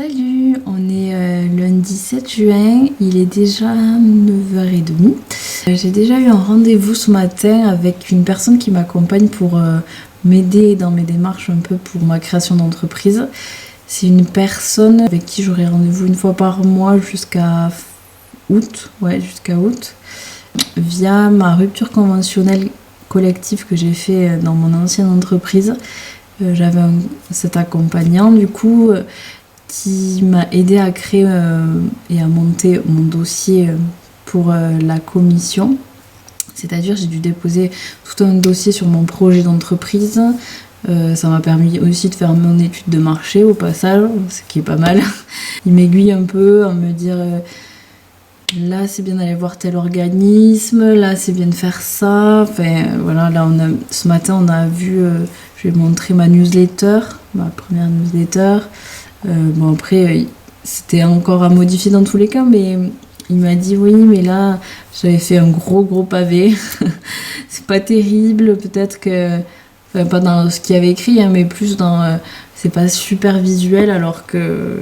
Salut, on est lundi 7 juin, il est déjà 9h30. J'ai déjà eu un rendez-vous ce matin avec une personne qui m'accompagne pour m'aider dans mes démarches un peu pour ma création d'entreprise. C'est une personne avec qui j'aurai rendez-vous une fois par mois jusqu'à août, via ma rupture conventionnelle collective que j'ai fait dans mon ancienne entreprise. J'avais cet accompagnant du coup qui m'a aidé à créer et à monter mon dossier pour la commission. C'est-à-dire j'ai dû déposer tout un dossier sur mon projet d'entreprise. Ça m'a permis aussi de faire mon étude de marché au passage, ce qui est pas mal. Il m'aiguille un peu à me dire là c'est bien d'aller voir tel organisme, là c'est bien de faire ça. Enfin voilà, là ce matin on a vu, je vais montrer ma newsletter, ma première newsletter. Bon après c'était encore à modifier dans tous les cas, mais il m'a dit oui mais là j'avais fait un gros pavé. C'est pas terrible, peut-être que, enfin pas dans ce qu'il y avait écrit, hein, mais plus dans c'est pas super visuel, alors que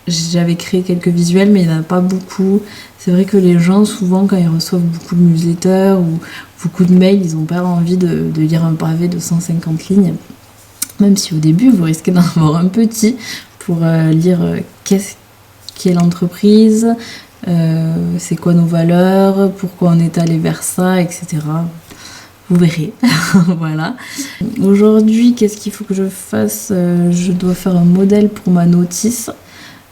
j'avais créé quelques visuels mais il n'y en a pas beaucoup. C'est vrai que les gens souvent quand ils reçoivent beaucoup de newsletters ou beaucoup de mails, ils ont pas envie de lire un pavé de 150 lignes. Même si au début, vous risquez d'en avoir un petit pour lire qu'est-ce qu'est l'entreprise, c'est quoi nos valeurs, pourquoi on est allé vers ça, etc. Vous verrez. Voilà. Aujourd'hui, qu'est-ce qu'il faut que je fasse ? Je dois faire un modèle pour ma notice,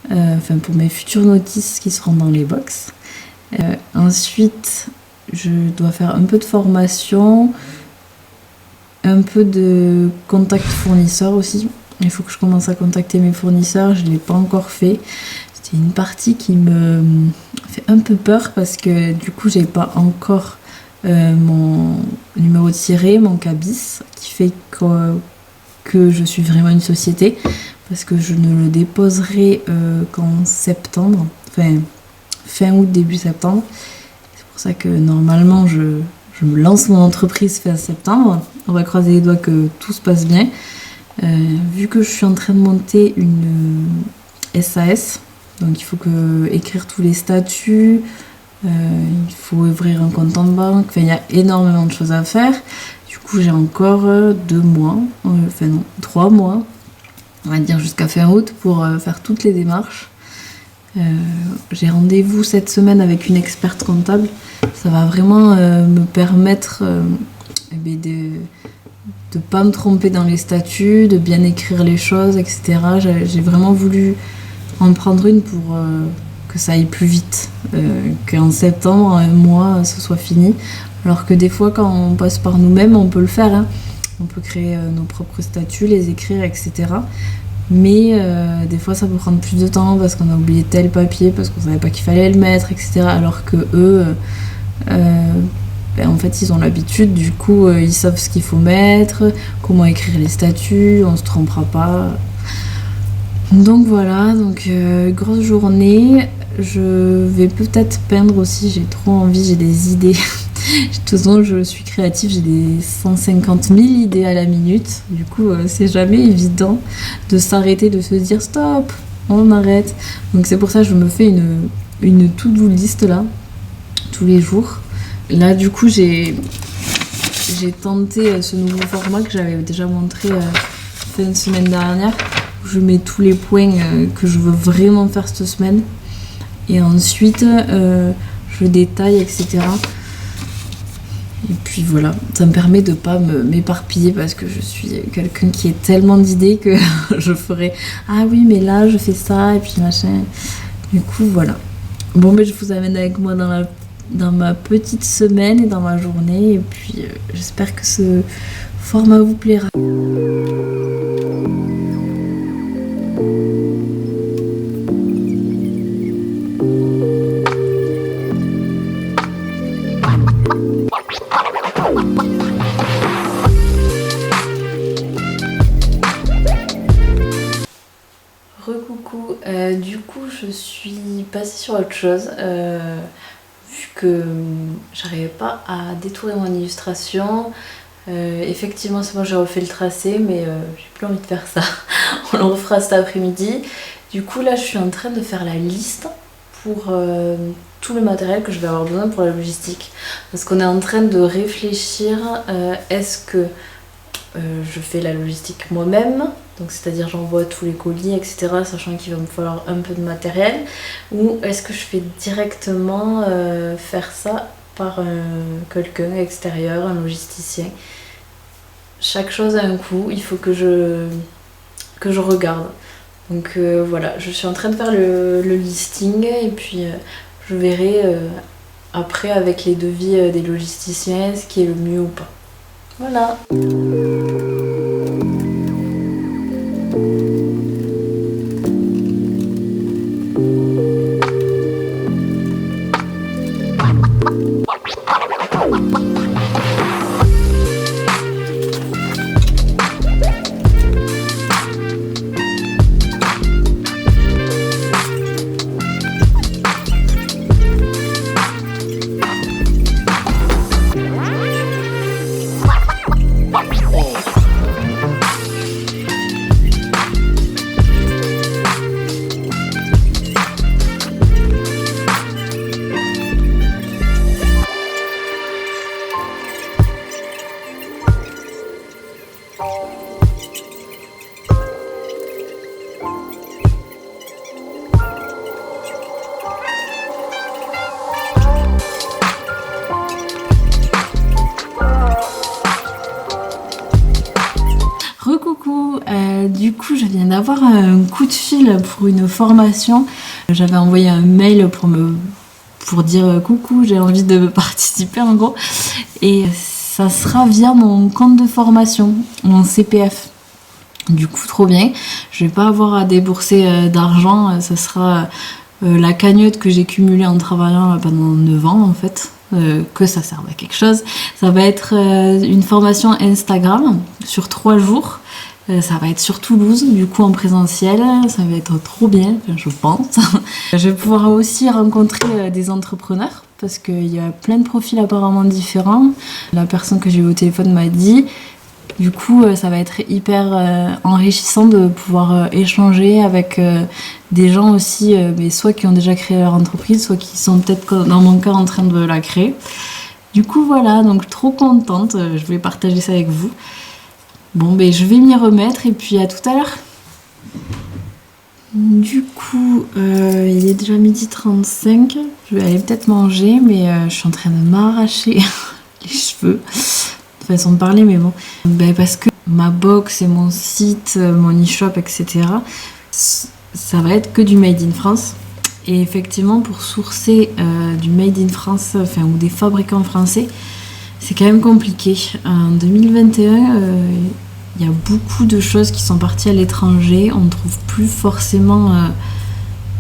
pour mes futures notices qui seront dans les box. Ensuite, je dois faire un peu de formation, un peu de contact fournisseur aussi. Il faut que je commence à contacter mes fournisseurs, je ne l'ai pas encore fait. C'était une partie qui me fait un peu peur parce que du coup j'ai pas encore mon numéro de tiré, mon cabis, qui fait que je suis vraiment une société, parce que je ne le déposerai qu'en septembre, fin août, début septembre. C'est pour ça que normalement je me lance mon entreprise fin septembre. On va croiser les doigts que tout se passe bien. Vu que je suis en train de monter une SAS, donc il faut écrire tous les statuts, il faut ouvrir un compte en banque, il y a énormément de choses à faire. Du coup j'ai encore 3 mois, on va dire jusqu'à fin août pour faire toutes les démarches. J'ai rendez-vous cette semaine avec une experte comptable. Ça va vraiment me permettre de pas me tromper dans les statuts, de bien écrire les choses, etc. J'ai vraiment voulu en prendre une pour que ça aille plus vite, qu'en septembre, un mois, ce soit fini. Alors que des fois, quand on passe par nous-mêmes, on peut le faire, hein. On peut créer nos propres statuts, les écrire, etc. Mais des fois ça peut prendre plus de temps parce qu'on a oublié tel papier, parce qu'on savait pas qu'il fallait le mettre, etc. Alors que eux, en fait ils ont l'habitude, du coup ils savent ce qu'il faut mettre, comment écrire les statuts, on se trompera pas. Donc voilà, grosse journée. Je vais peut-être peindre aussi, j'ai trop envie, j'ai des idées. De toute façon, je suis créative, j'ai des 150 000 idées à la minute. Du coup, c'est jamais évident de s'arrêter, de se dire stop, on arrête. Donc c'est pour ça que je me fais une to-do list là, tous les jours. Là, du coup, j'ai tenté ce nouveau format que j'avais déjà montré fin de semaine dernière. Où je mets tous les points que je veux vraiment faire cette semaine. Et ensuite, je détaille, etc. Et puis voilà, ça me permet de pas m'éparpiller parce que je suis quelqu'un qui a tellement d'idées que je ferai ah oui mais là je fais ça et puis machin. Du coup voilà. Bon je vous amène avec moi dans ma petite semaine et dans ma journée, et puis j'espère que ce format vous plaira. Recoucou, du coup je suis passée sur autre chose, vu que j'arrivais pas à détourer mon illustration. Effectivement c'est bon, j'ai refait le tracé, mais j'ai plus envie de faire ça. On le refera cet après-midi. Du coup là je suis en train de faire la liste pour tout le matériel que je vais avoir besoin pour la logistique. Parce qu'on est en train de réfléchir, est-ce que je fais la logistique moi-même, donc c'est-à-dire j'envoie tous les colis, etc., sachant qu'il va me falloir un peu de matériel, ou est-ce que je fais directement faire ça par quelqu'un extérieur, un logisticien. Chaque chose a un coût, il faut que je regarde. Donc voilà, je suis en train de faire le listing et puis je verrai après avec les devis des logisticiens ce qui est le mieux ou pas. Voilà. Recoucou, du coup je viens d'avoir un coup de fil pour une formation. J'avais envoyé un mail pour dire coucou, j'ai envie de participer en gros. Et ça sera via mon compte de formation, mon CPF. Du coup trop bien, je vais pas avoir à débourser d'argent, ça sera la cagnotte que j'ai cumulée en travaillant pendant 9 ans en fait. Que ça serve à quelque chose. Ça va être une formation Instagram sur 3 jours. Ça va être sur Toulouse, du coup en présentiel. Ça va être trop bien, je pense. Je vais pouvoir aussi rencontrer des entrepreneurs parce qu'il y a plein de profils apparemment différents. La personne que j'ai eu au téléphone m'a dit. Du coup, ça va être hyper enrichissant de pouvoir échanger avec des gens aussi, mais soit qui ont déjà créé leur entreprise, soit qui sont peut-être, dans mon cas, en train de la créer. Du coup, voilà, donc trop contente, je voulais partager ça avec vous. Bon, ben je vais m'y remettre et puis à tout à l'heure. Du coup, il est déjà 12h35, je vais aller peut-être manger, mais je suis en train de m'arracher les cheveux. Façon de parler, mais bon. Ben parce que ma box et mon site, mon e-shop, etc., ça va être que du Made in France. Et effectivement, pour sourcer du Made in France, enfin, ou des fabricants français, c'est quand même compliqué. En 2021, il y a beaucoup de choses qui sont parties à l'étranger. On ne trouve plus forcément,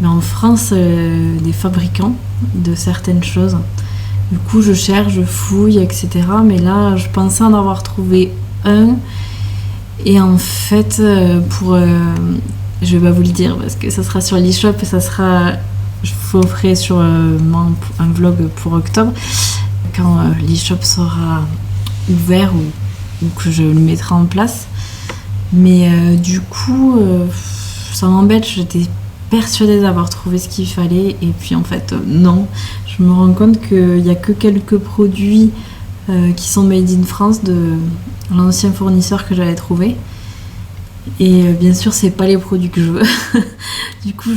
mais en France, des fabricants de certaines choses. Du coup, je cherche, je fouille, etc. Mais là, je pensais en avoir trouvé un. Et en fait, je vais pas vous le dire parce que ça sera sur l'e-shop et je vous ferai sur un vlog pour octobre. Quand l'e-shop sera ouvert ou que je le mettrai en place. Mais du coup, ça m'embête. J'étais persuadée d'avoir trouvé ce qu'il fallait. Et puis en fait, non. Je me rends compte qu'il n'y a que quelques produits qui sont made in France de l'ancien fournisseur que j'avais trouvé. Et bien sûr, c'est pas les produits que je veux. Du coup,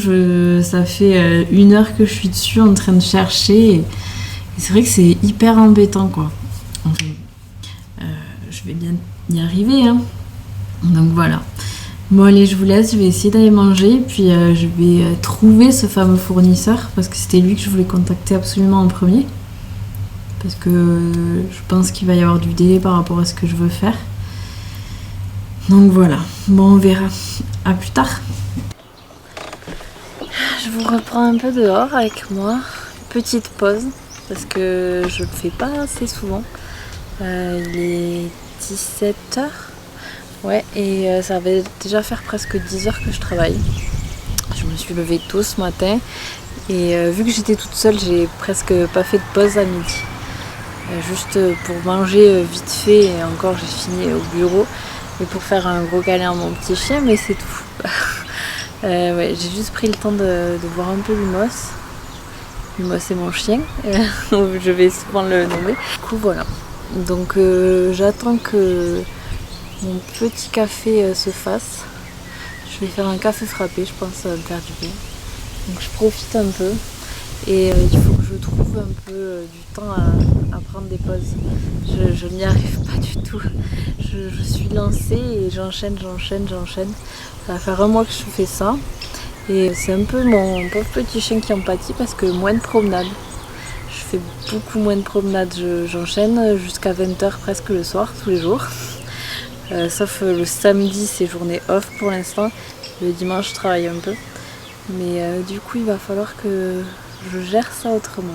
ça fait 1 heure que je suis dessus en train de chercher. Et c'est vrai que c'est hyper embêtant, quoi. Enfin, je vais bien y arriver, hein. Donc voilà. Bon allez, je vous laisse, je vais essayer d'aller manger, puis je vais trouver ce fameux fournisseur, parce que c'était lui que je voulais contacter absolument en premier. Parce que je pense qu'il va y avoir du délai par rapport à ce que je veux faire. Donc voilà, bon on verra. À plus tard. Je vous reprends un peu dehors avec moi. Petite pause, parce que je le fais pas assez souvent. Il est 17h. Ouais, et ça va déjà faire presque 10 heures que je travaille. Je me suis levée tôt ce matin et vu que j'étais toute seule, j'ai presque pas fait de pause à midi. Juste pour manger vite fait et encore j'ai fini au bureau et pour faire un gros câlin à mon petit chien, mais c'est tout. Ouais, j'ai juste pris le temps de voir un peu Lumos. Lumos c'est mon chien, je vais souvent le nommer. Du coup voilà, donc j'attends que mon petit café se fasse. Je vais faire un café frappé, je pense que ça va me faire du bien. Donc je profite un peu et il faut que je trouve un peu du temps à prendre des pauses. Je n'y arrive pas du tout. Je suis lancée et j'enchaîne. Ça va faire un mois que je fais ça. Et c'est un peu mon pauvre petit chien qui en pâtit parce que moins de promenades. Je fais beaucoup moins de promenades. J'enchaîne jusqu'à 20h presque le soir, tous les jours. Sauf le samedi, c'est journée off pour l'instant. Le dimanche, je travaille un peu. Mais du coup, il va falloir que je gère ça autrement.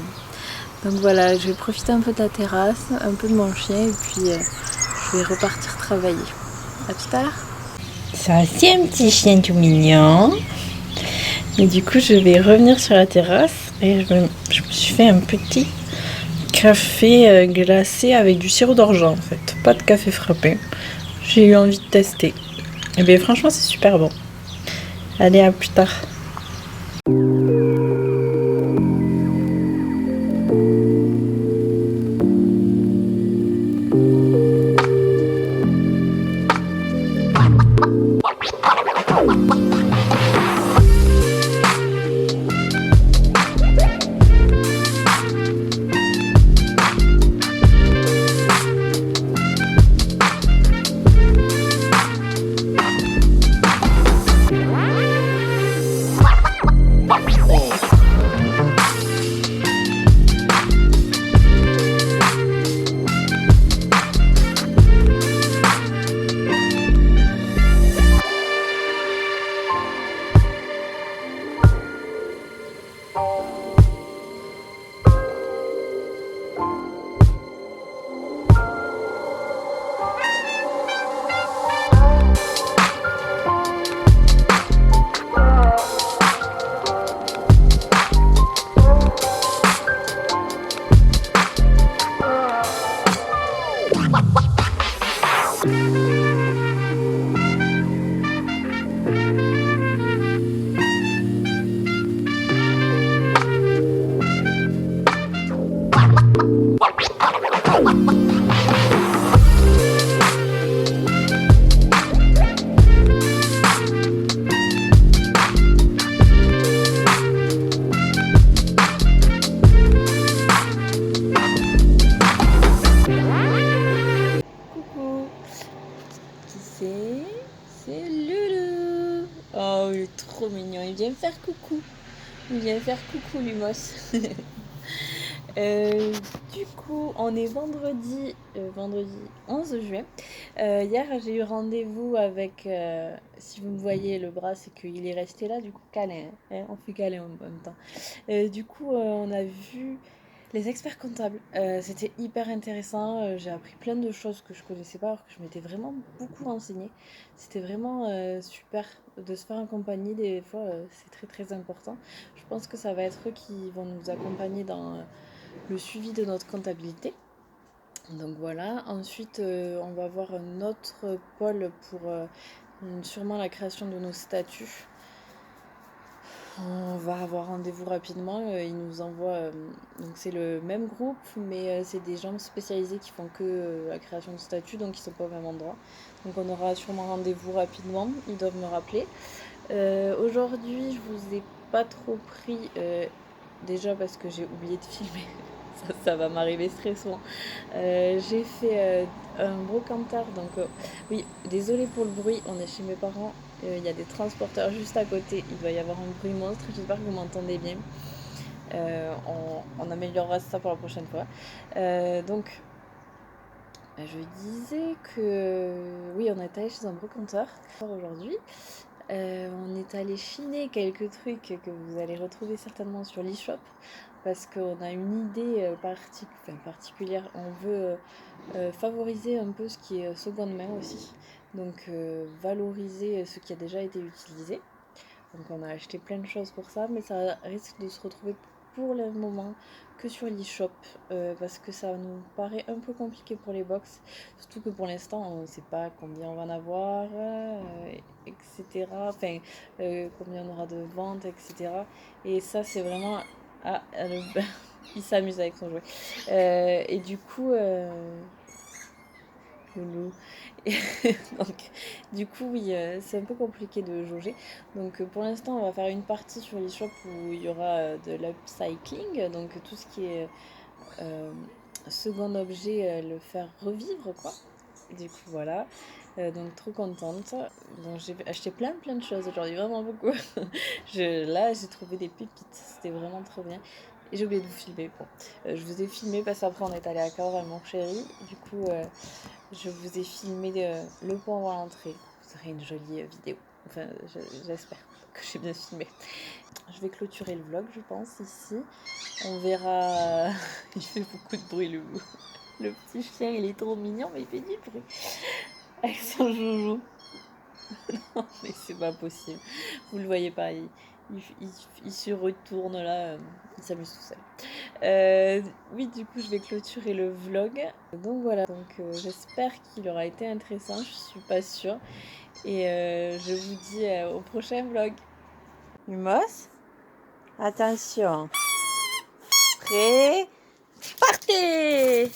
Donc voilà, je vais profiter un peu de la terrasse, un peu de mon chien et puis je vais repartir travailler. À tout à l'heure. Ça, c'est un petit chien tout mignon. Et du coup, je vais revenir sur la terrasse et je me suis fait un petit café glacé avec du sirop d'orgeat en fait. Pas de café frappé. J'ai eu envie de tester. Et bien franchement, c'est super bon. Allez, à plus tard. Coucou. Qui c'est Loulou. Oh, il est trop mignon. Il vient me faire coucou. Il vient faire coucou, Lumos. Du coup, on est vendredi 11 juin. Hier, j'ai eu rendez-vous avec, si vous me voyez le bras, c'est qu'il est resté là, du coup, câlin. Hein, on fait câlin en même temps. Du coup, on a vu les experts comptables. C'était hyper intéressant. J'ai appris plein de choses que je connaissais pas, alors que je m'étais vraiment beaucoup renseignée. C'était vraiment super de se faire accompagner. Des fois, c'est très très important. Je pense que ça va être eux qui vont nous accompagner dans le suivi de notre comptabilité. Donc voilà. Ensuite, on va avoir un autre pôle pour sûrement la création de nos statuts. On va avoir rendez-vous rapidement. Ils nous envoient. Donc c'est le même groupe, mais c'est des gens spécialisés qui font que la création de statuts, donc ils sont pas au même endroit. Donc on aura sûrement rendez-vous rapidement. Ils doivent me rappeler. Aujourd'hui, je vous ai pas trop pris. Déjà parce que j'ai oublié de filmer. Ça va m'arriver très souvent. J'ai fait un brocanteur, donc oui, désolée pour le bruit, on est chez mes parents, il y a des transporteurs juste à côté, il va y avoir un bruit monstre, j'espère que vous m'entendez bien. On améliorera ça pour la prochaine fois. Donc, je disais que oui, on est allé chez un brocanteur aujourd'hui. On est allé chiner quelques trucs que vous allez retrouver certainement sur l'e-shop parce qu'on a une idée particulière. On veut favoriser un peu ce qui est seconde main aussi. Donc valoriser ce qui a déjà été utilisé. Donc on a acheté plein de choses pour ça, mais ça risque de se retrouver pour le moment que sur l'e-shop parce que ça nous paraît un peu compliqué pour les box. Surtout que pour l'instant, on ne sait pas combien on va en avoir, etc. Enfin, combien on aura de ventes, etc. Et ça, c'est vraiment... Ah, il s'amuse avec son jouet. Et du coup... Loulou. Donc, du coup, oui, c'est un peu compliqué de jauger. Donc, pour l'instant, on va faire une partie sur l'e-shop où il y aura de l'upcycling, donc tout ce qui est euh, second objet, le faire revivre, quoi. Du coup, voilà. Donc, trop contente. Donc, j'ai acheté plein de choses aujourd'hui, vraiment beaucoup. Là, j'ai trouvé des pépites. C'était vraiment trop bien. Et j'ai oublié de vous filmer. Bon, je vous ai filmé parce qu'après, on est allé à Cahors avec mon chéri. Du coup, je vous ai filmé le pont avant l'entrée. Vous aurez une jolie vidéo. Enfin, j'espère que j'ai bien filmé. Je vais clôturer le vlog, je pense, ici. On verra. Il fait beaucoup de bruit, le petit chien. Il est trop mignon, mais il fait du bruit. Avec son joujou. Non, mais c'est pas possible. Vous le voyez pas. Il se retourne là. Il s'amuse tout seul. Oui, du coup, je vais clôturer le vlog. Donc voilà, j'espère qu'il aura été intéressant, je suis pas sûre. Et je vous dis au prochain vlog. Lumos, attention. Prêt, partez.